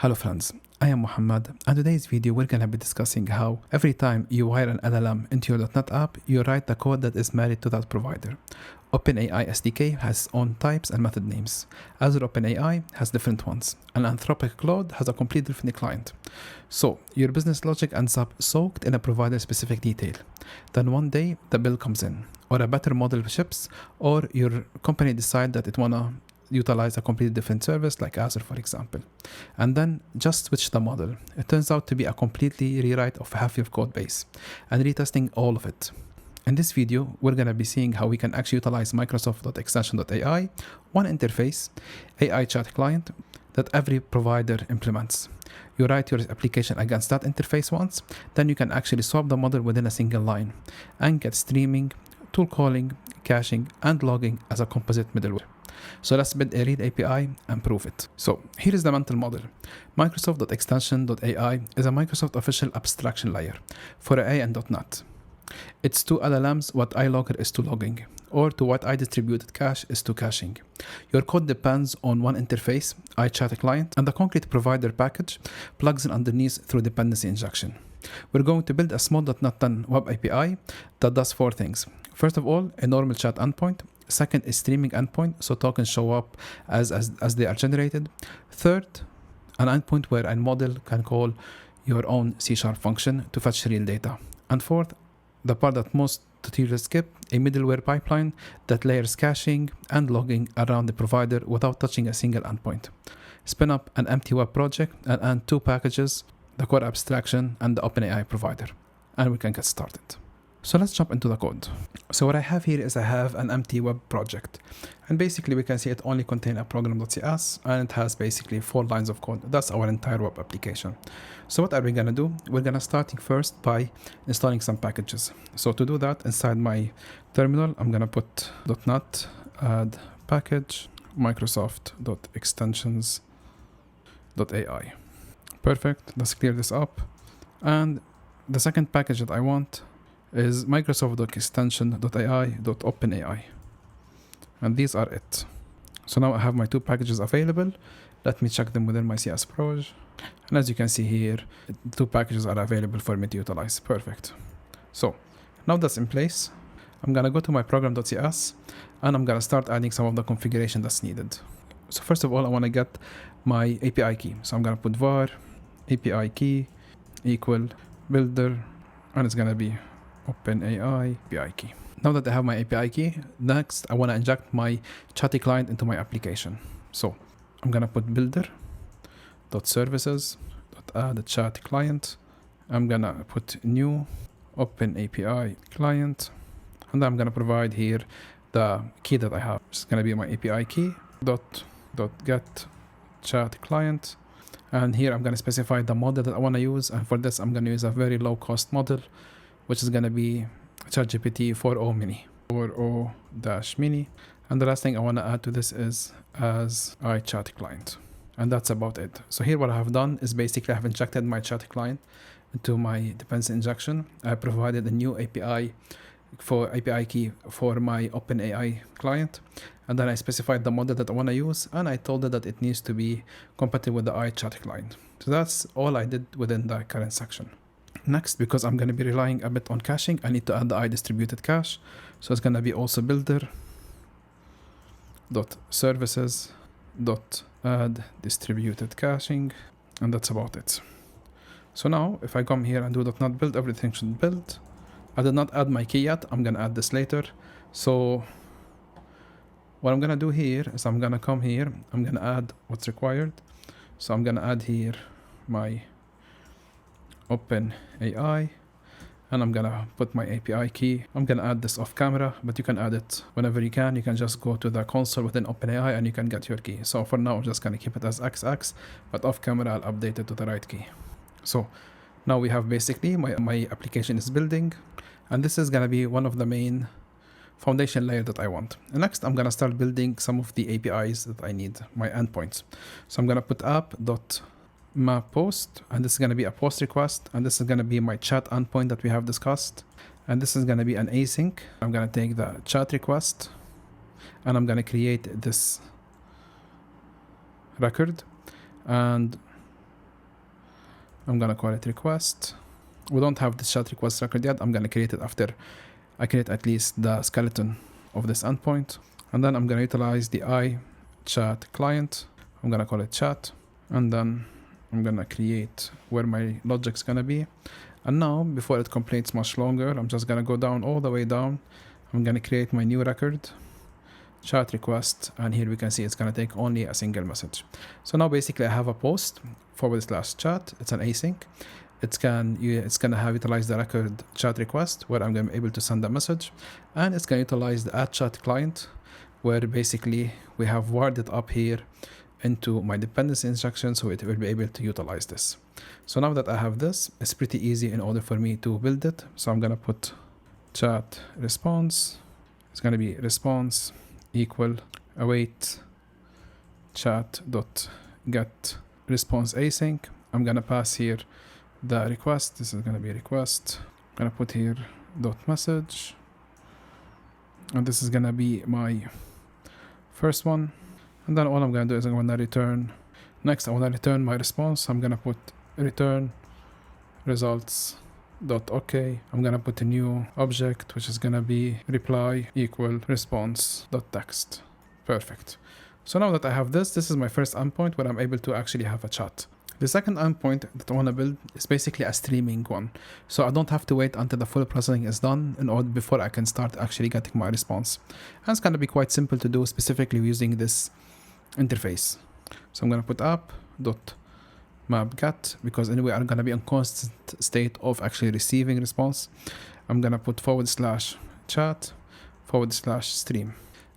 Hello friends, I am Mohamad, and today's video we're going to be discussing how every time you wire an LLM into your .NET app, you write the code that is married to that provider. OpenAI SDK has its own types and method names. Azure OpenAI has different ones, and Anthropic Claude has a completely different client. So your business logic ends up soaked in a provider-specific detail. Then one day the bill comes in, or a better model ships, or your company decides that it wanna utilize a completely different service like Azure, for example, and then just switch the model. It turns out to be a completely rewrite of half your code base and retesting all of it. In this video, we're going to be seeing how we can actually utilize Microsoft.Extensions.AI, one interface, AIChatClient, that every provider implements. You write your application against that interface once, then you can actually swap the model within a single line and get streaming, tool calling, caching, and logging as a composite middleware. So let's build a read API and prove it. So here is the mental model. Microsoft.Extension.AI is a Microsoft official abstraction layer for AI and .NET. It's to LLMs what ILogger is to logging, or to what iDistributed cache is to caching. Your code depends on one interface, IChatClient, and the concrete provider package plugs in underneath through dependency injection. We're going to build a small .NET 10 web API that does four things. First of all, a normal chat endpoint. Second is streaming endpoint, so tokens show up as they are generated. Third, an endpoint where a model can call your own C# function to fetch real data. And fourth, the part that most tutorials skip, a middleware pipeline that layers caching and logging around the provider without touching a single endpoint. Spin up an empty web project and add two packages, the core abstraction and the OpenAI provider. And we can get started. So let's jump into the code. So what I have here is I have an empty web project. And basically we can see it only contains a program.cs and it has basically 4 lines of code. That's our entire web application. So what are we going to do? We're going to start first by installing some packages. So to do that, inside my terminal, I'm going to put .NET add package Microsoft.Extensions.AI. Perfect. Let's clear this up. And the second package that I want is Microsoft.Extension.AI.OpenAI. And these are it. So now I have my 2 packages available. Let me check them within my CS Proj. And as you can see here, 2 packages are available for me to utilize. Perfect. So now that's in place, I'm going to go to my program.cs and I'm going to start adding some of the configuration that's needed. So first of all, I want to get my API key. So I'm going to put var API key equal builder, and it's going to be OpenAI API key. Now that I have my API key, next I want to inject my chatty client into my application. So I'm going to put builder.services.add chat client. I'm going to put new OpenAPI client, and I'm going to provide here the key that I have. It's going to be my API key .get chat client. And here I'm going to specify the model that I want to use. And for this, I'm going to use a very low cost model, which is going to be ChatGPT 4o mini, 4o-mini. And the last thing I want to add to this is as IChatClient. And that's about it. So here what I have done is basically I have injected my chat client into my dependency injection. I provided a new API key for my OpenAI client. And then I specified the model that I want to use. And I told it that it needs to be compatible with the IChatClient. So that's all I did within the current section. Next, because I'm going to be relying a bit on caching, I need to add the iDistributed cache. So it's going to be also builder.services.add distributed caching. And that's about it. So now if I come here and do .NET build, everything should build. I did not add my key yet. I'm going to add this later. So what I'm going to do here is I'm going to come here. I'm going to add what's required. So I'm going to add here my OpenAI, and I'm gonna put my API key. I'm gonna add this off camera, but you can add it whenever you can. You can just go to the console within OpenAI and you can get your key. So for now, I'm just gonna keep it as XX, but off camera, I'll update it to the right key. So now we have basically my application is building, and this is gonna be one of the main foundation layer that I want. And next, I'm gonna start building some of the APIs that I need, my endpoints. So I'm gonna put app.mapPost, and this is going to be a post request, and this is going to be my chat endpoint that we have discussed, and this is going to be an async. I'm going to take the chat request and I'm going to create this record, and I'm gonna call it request. We don't have the chat request record yet. I'm gonna create it after I create at least the skeleton of this endpoint. And then I'm gonna utilize the IChatClient. I'm gonna call it chat. And then I'm gonna create where my logic's gonna be. And now, before it completes much longer, I'm just gonna go down all the way down. I'm gonna create my new record, chat request, and here we can see it's gonna take only a single message. So now basically I have a post /chat. It's an async. It's gonna have utilized the record chat request where I'm gonna be able to send a message, and it's gonna utilize the @chat_client where basically we have wired it up here into my dependency instruction, so it will be able to utilize this. So now that I have this, it's pretty easy in order for me to build it. So I'm gonna put chat response. It's gonna be response equal await chat dot get response async. I'm gonna pass here the request. This is gonna be request. I'm gonna put here dot message, and this is gonna be my first one. And then all I'm gonna do is I'm gonna return. Next, I wanna return my response. I'm gonna put return results dot okay. I'm gonna put a new object which is gonna be reply equal response dot text. Perfect. So now that I have this is my first endpoint where I'm able to actually have a chat. The second endpoint that I want to build is basically a streaming one. So I don't have to wait until the full processing is done in order before I can start actually getting my response. And it's going to be quite simple to do, specifically using this interface. So I'm going to put app.map_get, because anyway I'm going to be in constant state of actually receiving response. I'm going to put /chat/stream.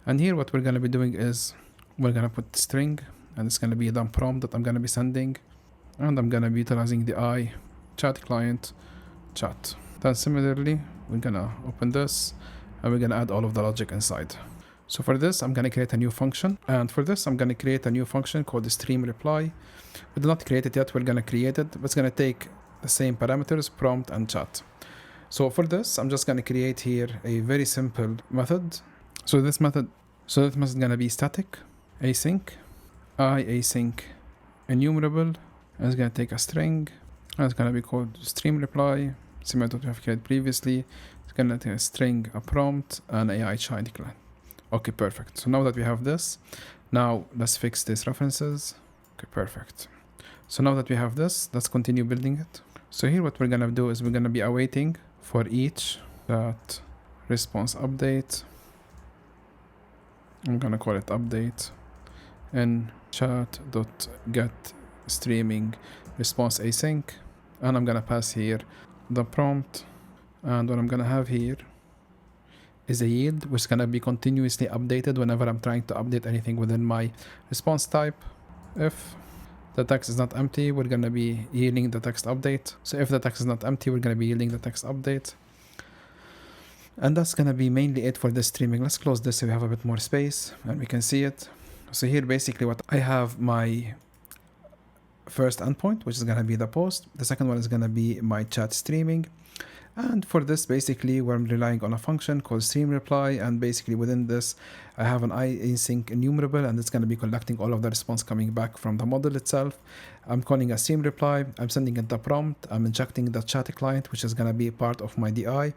And here what we're going to be doing is we're going to put string, and it's going to be the prompt that I'm going to be sending. And I'm going to be utilizing the IChatClient chat. Then similarly, we're going to open this and we're going to add all of the logic inside. So for this, I'm going to create a new function. And for this, I'm going to create a new function called the stream reply. We did not create it yet. We're going to create it. But it's going to take the same parameters, prompt and chat. So for this, I'm just going to create here a very simple method. So this method is going to be static, async, async enumerable. And it's going to take a string, and it's going to be called stream reply, similar to what we have created previously. It's going to take a string, a prompt, and IChatClient. Okay, perfect. So now that we have this, now let's fix these references. Okay, perfect. So now that we have this, let's continue building it. So here what we're going to do is we're going to be awaiting for each that response update. I'm going to call it update in chat.get streaming response async, and I'm gonna pass here the prompt, and what I'm gonna have here is a yield which is gonna be continuously updated whenever I'm trying to update anything within my response type. If the text is not empty, we're gonna be yielding the text update. So if the text is not empty, we're gonna be yielding the text update. And that's gonna be mainly it for this streaming. Let's close this so we have a bit more space and we can see it. So here basically what I have, my first endpoint, which is going to be the post. The second one is going to be my chat streaming. And for this, basically, where I'm relying on a function called stream reply. And basically within this, I have an async enumerable, and it's going to be collecting all of the response coming back from the model itself. I'm calling a stream reply. I'm sending it the prompt. I'm injecting the chat client, which is going to be part of my DI.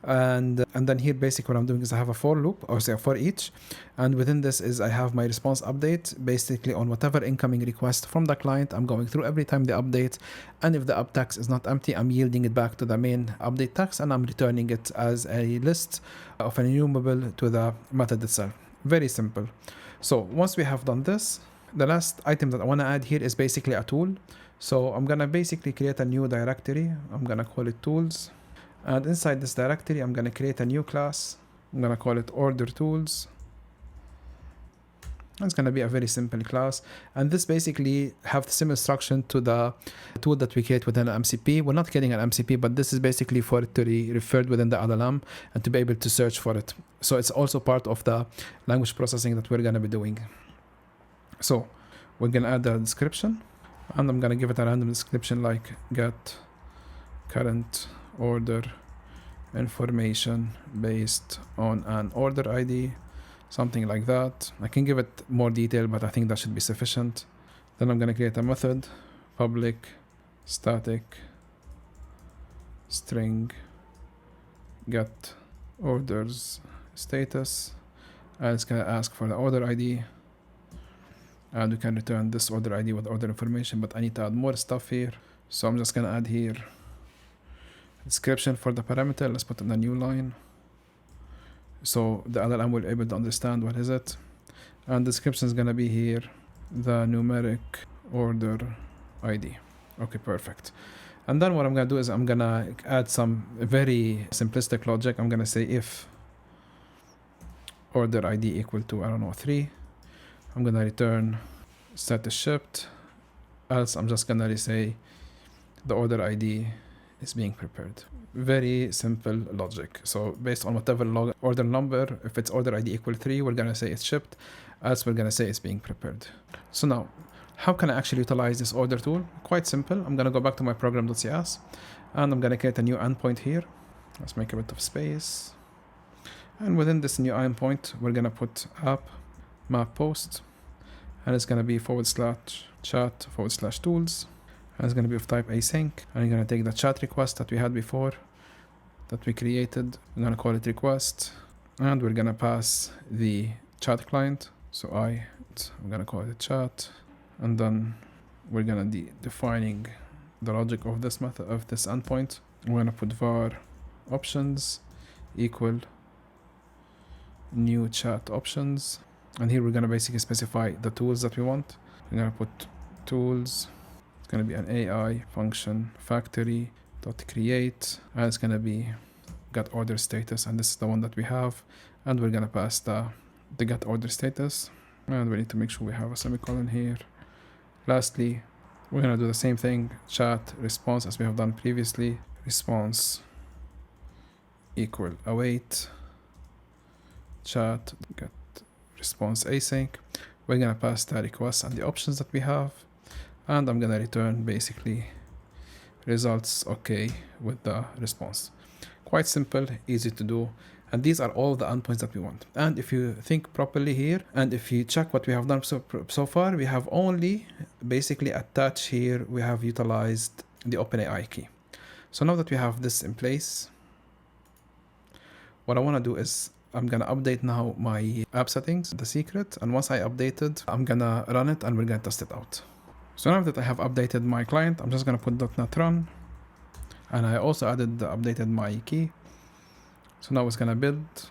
And then here basically what I'm doing is I have a for loop, or say a for each, and within this is I have my response update basically on whatever incoming request from the client. I'm going through every time they update, and if the up text is not empty, I'm yielding it back to the main update text, and I'm returning it as a list of an enumerable to the method itself. Very simple. So once we have done this, the last item that I want to add here is basically a tool. So I'm gonna basically create a new directory. I'm gonna call it tools. And inside this directory, I'm going to create a new class. I'm going to call it order tools. It's going to be a very simple class. And this basically have the same instruction to the tool that we create within an MCP. We're not getting an MCP, but this is basically for it to be referred within the LLM and to be able to search for it. So it's also part of the language processing that we're going to be doing. So we're going to add the description, and I'm going to give it a random description like get current order information based on an order ID, something like that. I can give it more detail, but I think that should be sufficient. Then I'm going to create a method, public static string get orders status, and it's gonna ask for the order ID, and we can return this order ID with order information, but I need to add more stuff here. So I'm just gonna add here description for the parameter. Let's put in a new line so the LLM will be able to understand what is it. And description is gonna be here the numeric order ID. Okay, perfect. And then what I'm gonna do is I'm gonna add some very simplistic logic. I'm gonna say if order ID equal to, I don't know, 3, I'm gonna return status shipped, else I'm just gonna say the order ID is being prepared. Very simple logic. So based on whatever order number, if it's order ID equal 3, we're gonna say it's shipped, else we're gonna say it's being prepared. So now, how can I actually utilize this order tool? Quite simple. I'm gonna go back to my program.cs and I'm gonna create a new endpoint here. Let's make a bit of space. And within this new endpoint, we're gonna put app map post, and it's gonna be /chat/tools. And it's gonna be of type async. And I'm gonna take the chat request that we had before, that we created. We're gonna call it request, and we're gonna pass the chat client. So I'm gonna call it chat, and then we're gonna defining the logic of this method, of this endpoint. We're gonna put var options equal new chat options, and here we're gonna basically specify the tools that we want. We're gonna put tools. It's gonna be an AIFunctionFactory .create, and it's gonna be get order status, and this is the one that we have, and we're gonna pass the get order status, and we need to make sure we have a semicolon here. Lastly, we're gonna do the same thing, chat response as we have done previously. Response equal await chat get response async. We're gonna pass the request and the options that we have, and I'm gonna return basically results okay with the response. Quite simple, easy to do, and these are all the endpoints that we want. And if you think properly here, and if you check what we have done so far, we have only basically attached here, we have utilized the OpenAI key. So now that we have this in place, what I want to do is I'm gonna update now my app settings, the secret, and once I update it, I'm gonna run it and we're gonna test it out. So now that I have updated my client, I'm just gonna put .NET run, and I also updated my key. So now it's gonna build,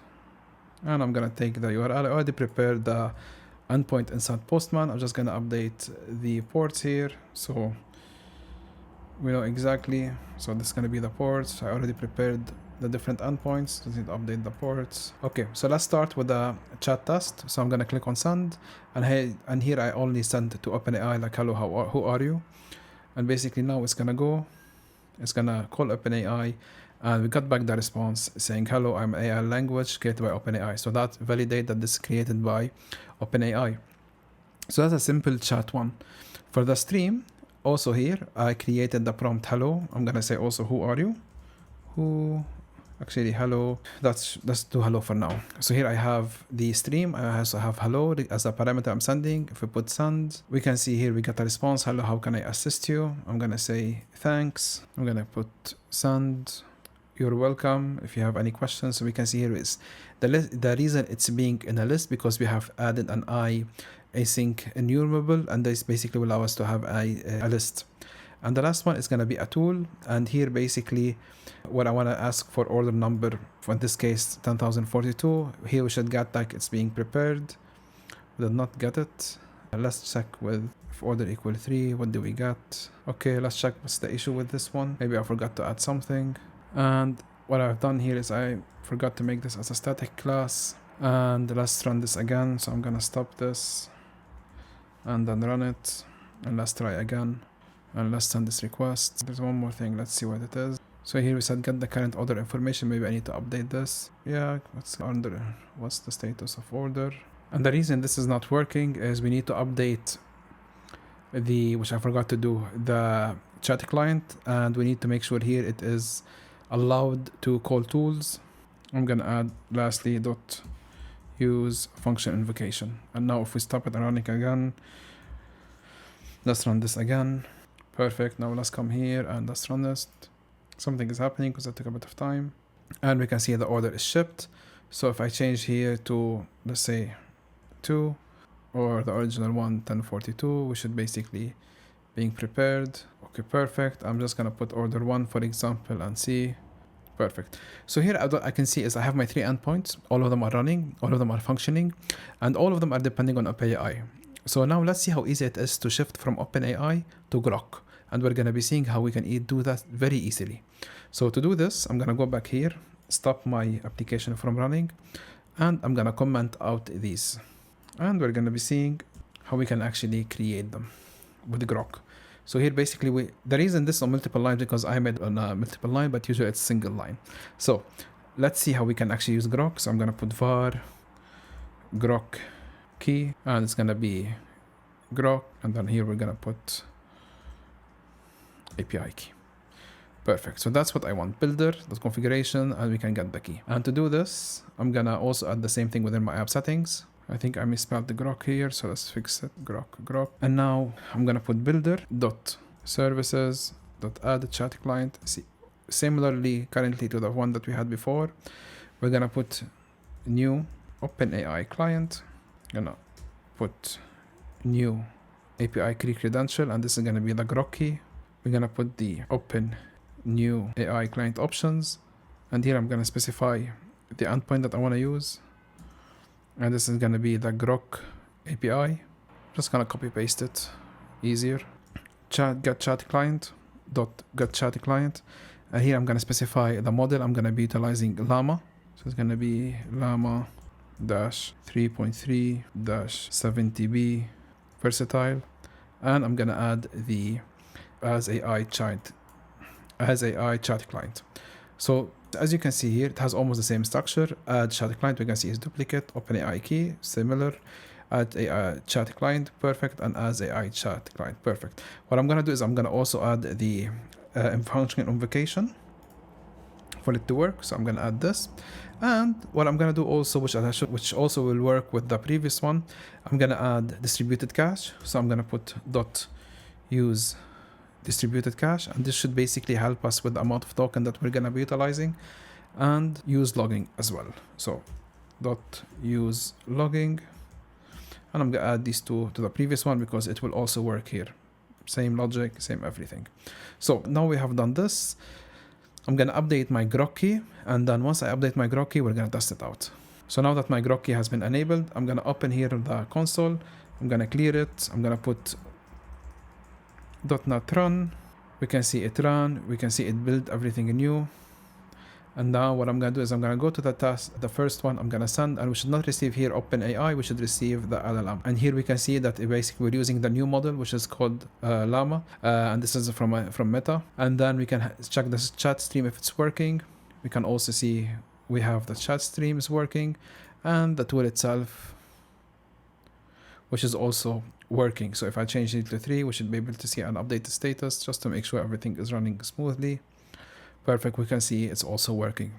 and I'm gonna take the URL. I already prepared the endpoint inside Postman. I'm just gonna update the ports here, so we know exactly. So this is gonna be the ports. I already prepared the different endpoints. Just need to update the ports. Okay, so let's start with the chat test. So I'm gonna click on send, and here I only send to OpenAI like hello, who are you? And basically now it's gonna call OpenAI, and we got back the response saying hello, I'm AI language created by OpenAI. So that validate that this is created by OpenAI. So that's a simple chat one. For the stream, also here I created the prompt hello. I'm gonna say also who are you? Actually hello, let's do hello for now. So here I have the stream, I also have hello as a parameter I'm sending. If we put send, we can see here we got a response, hello, how can I assist you? I'm gonna say thanks. I'm gonna put send, you're welcome, if you have any questions. So we can see here is the reason it's being in a list because we have added an async enumerable, and this basically will allow us to have a list. And the last one is going to be a tool, and here basically what I want to ask for order number, for in this case 10,042. Here we should get like it's being prepared. We did not get it. Let's check with if order equal 3, what do we get? Okay, let's check what's the issue with this one. Maybe I forgot to add something, and what I've done here is I forgot to make this as a static class. And let's run this again. So I'm gonna stop this and then run it, and let's try again. And let's send this request. There's one more thing, let's see what it is. So here we said get the current order information. Maybe I need to update this. Yeah, what's the status of order? And the reason this is not working is we need to update which I forgot to do, the chat client, and we need to make sure here it is allowed to call tools. I'm gonna add lastly UseFunctionInvocation. And now if we stop it and run it again, let's run this again. Perfect. Now let's come here and let's run this. Something is happening because that took a bit of time. And we can see the order is shipped. So if I change here to, let's say, 2, or the original one, 1042, we should basically being prepared. Okay, perfect. I'm just gonna put order 1, for example, and see. Perfect. So here I can see is I have my 3 endpoints. All of them are running, all of them are functioning, and all of them are depending on OpenAI. So now let's see how easy it is to shift from OpenAI to Groq. And we're gonna be seeing how we can do that very easily. So to do this, I'm gonna go back here, stop my application from running, and I'm gonna comment out these. And we're gonna be seeing how we can actually create them with Groq. So here basically the reason this is on multiple lines because I made on a multiple line, but usually it's single line. So let's see how we can actually use Groq. So I'm gonna put var Groq key, and it's gonna be Groq, and then here we're gonna put API key. Perfect. So that's what I want. Builder, the configuration, and we can get the key. And to do this, I'm gonna also add the same thing within my app settings. I think I misspelled the Groq here, so let's fix it. Groq. And now I'm gonna put builder dot services dot add chat client. See, similarly currently to the one that we had before, we're gonna put new OpenAI client. Gonna put new API key credential, and this is gonna be the Groq key. We're gonna put the open new AI client options, and here I'm gonna specify the endpoint that I wanna use. And this is gonna be the Groq API. Just gonna copy paste it easier. Get chat client dot get chat client. And here I'm gonna specify the model. I'm gonna be utilizing Llama. So it's gonna be Llama dash 3.3 dash 70B versatile. And I'm gonna add the as AI chat client. So as you can see here, it has almost the same structure. Add chat client, we can see is duplicate. OpenAI key, similar. Add AI chat client, perfect. And as AI chat client, perfect. What I'm gonna do is I'm gonna also add the ILogger for it to work. So I'm gonna add this. And what I'm gonna do also, which also will work with the previous one, I'm gonna add distributed cache. So I'm gonna put dot use distributed cache, and this should basically help us with the amount of token that we're gonna be utilizing, and use logging as well. So dot use logging, and I'm gonna add these two to the previous one because it will also work here. Same logic, same everything. So now we have done this. I'm gonna update my Groq key, and then once I update my Groq key, we're gonna test it out. So now that my Groq key has been enabled, I'm gonna open here the console. I'm gonna clear it. I'm gonna put dotnet run. We can see it run. We can see it build everything new. And now what I'm gonna do is I'm gonna go to the task, the first one I'm gonna send, and we should not receive here OpenAI, we should receive the LLM. And here we can see that basically we're using the new model, which is called Llama, and this is from Meta. And then we can check this chat stream if it's working. We can also see we have the chat stream is working, and the tool itself, which is also working. So if I change it to 3, we should be able to see an updated status just to make sure everything is running smoothly. Perfect, we can see it's also working.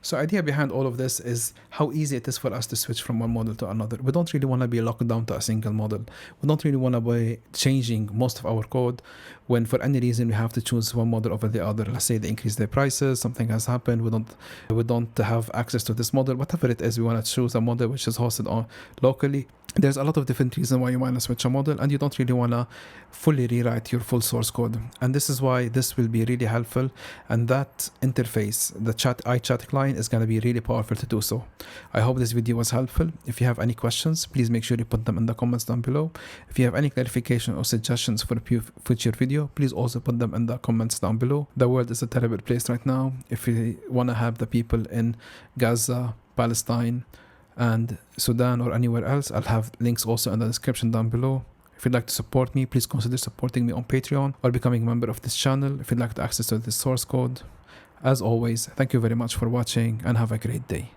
So idea behind all of this is how easy it is for us to switch from one model to another. We don't really want to be locked down to a single model. We don't really want to be changing most of our code when for any reason we have to choose one model over the other. Let's say they increase their prices, something has happened, we don't have access to this model, whatever it is, we want to choose a model which is hosted on locally. There's a lot of different reasons why you want to switch a model, and you don't really want to fully rewrite your full source code. And this is why this will be really helpful. And that interface, the IChatClient, is going to be really powerful to do so. I hope this video was helpful. If you have any questions, please make sure you put them in the comments down below. If you have any clarification or suggestions for a future video, please also put them in the comments down below. The world is a terrible place right now. If you want to help the people in Gaza, Palestine, and Sudan, or anywhere else, I'll have links also in the description down below. If you'd like to support me, please consider supporting me on Patreon or becoming a member of this channel if you'd like to access to this source code. As always, thank you very much for watching and have a great day.